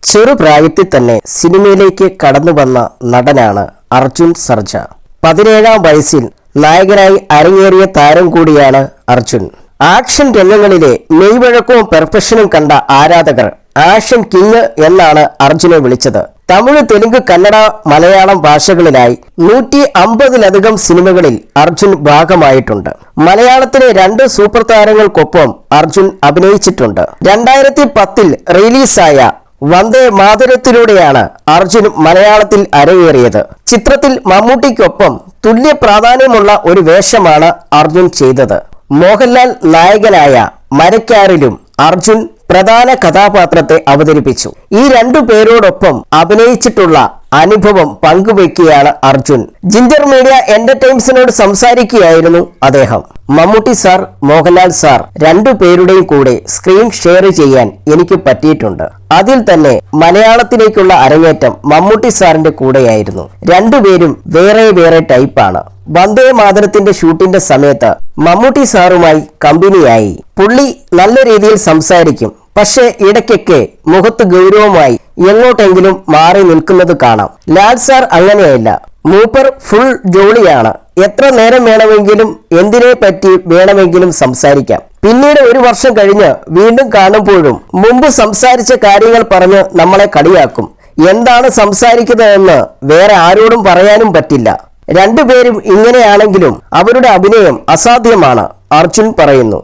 ചെറുപ്രായത്തിൽ തന്നെ സിനിമയിലേക്ക് കടന്നു വന്ന നടനാണ് അർജുൻ സർജ. 17-ാം വയസ്സിൽ നായകനായി അരങ്ങേറിയ താരം കൂടിയാണ് അർജുൻ. ആക്ഷൻ രംഗങ്ങളിലെ മെയ്വഴക്കവും പെർഫെക്ഷനും കണ്ട ആരാധകർ ആക്ഷൻ കിങ് എന്നാണ് അർജുനെ വിളിച്ചത്. തമിഴ്, തെലുങ്ക്, കന്നഡ, മലയാളം ഭാഷകളിലായി 150-ലധികം സിനിമകളിൽ അർജുൻ ഭാഗമായിട്ടുണ്ട്. മലയാളത്തിലെ 2 സൂപ്പർ താരങ്ങൾക്കൊപ്പം അർജുൻ അഭിനയിച്ചിട്ടുണ്ട്. 2010-ൽ റിലീസായ വന്ദേ മാതരത്തിലൂടെയാണ് അർജുൻ മലയാളത്തിൽ അരങ്ങേറിയത്. ചിത്രത്തിൽ മമ്മൂട്ടിക്കൊപ്പം തുല്യ പ്രാധാന്യമുള്ള ഒരു വേഷമാണ് അർജുൻ ചെയ്തത്. മോഹൻലാൽ നായകനായ മരക്കാറിലും അർജുൻ പ്രധാന കഥാപാത്രത്തെ അവതരിപ്പിച്ചു. ഈ 2 പേരോടൊപ്പം അഭിനയിച്ചിട്ടുള്ള അനുഭവം പങ്കുവയ്ക്കുകയാണ് അർജുൻ. ജിഞ്ചർ മീഡിയ എന്റർടൈൻസിനോട് സംസാരിക്കുകയായിരുന്നു അദ്ദേഹം. മമ്മൂട്ടി സാർ, മോഹൻലാൽ സാർ 2 പേരുടെയും കൂടെ സ്ക്രീൻ ഷെയർ ചെയ്യാൻ എനിക്ക് പറ്റിയിട്ടുണ്ട്. അതിൽ തന്നെ മലയാളത്തിലേക്കുള്ള അരങ്ങേറ്റം മമ്മൂട്ടി സാറിന്റെ കൂടെയായിരുന്നു. 2 പേരും വേറെ വേറെ ടൈപ്പാണ്. വന്ദേ മാതരത്തിന്റെ ഷൂട്ടിന്റെ സമയത്ത് മമ്മൂട്ടി സാറുമായി കമ്പനിയായി. പുള്ളി നല്ല രീതിയിൽ സംസാരിക്കും, പക്ഷേ ഇടയ്ക്കൊക്കെ മുഖത്ത് ഗൗരവമായി എങ്ങോട്ടെങ്കിലും മാറി നിൽക്കുന്നത് കാണാം. ലാൽ സാർ അങ്ങനെയല്ല, മൂപ്പർ ഫുൾ ജോളിയാണ്. എത്ര നേരം വേണമെങ്കിലും എന്തിനെ പറ്റി വേണമെങ്കിലും സംസാരിക്കാം. പിന്നീട് 1 വർഷം കഴിഞ്ഞ് വീണ്ടും കാണുമ്പോഴും മുമ്പ് സംസാരിച്ച കാര്യങ്ങൾ പറഞ്ഞ് നമ്മളെ കളിയാക്കും. എന്താണ് സംസാരിക്കുന്നതെന്ന് വേറെ ആരോടും പറയാനും പറ്റില്ല. 2 പേരും ഇങ്ങനെയാണെങ്കിലും അവരുടെ അഭിനയം അസാധ്യമാണ്, അർജുൻ പറയുന്നു.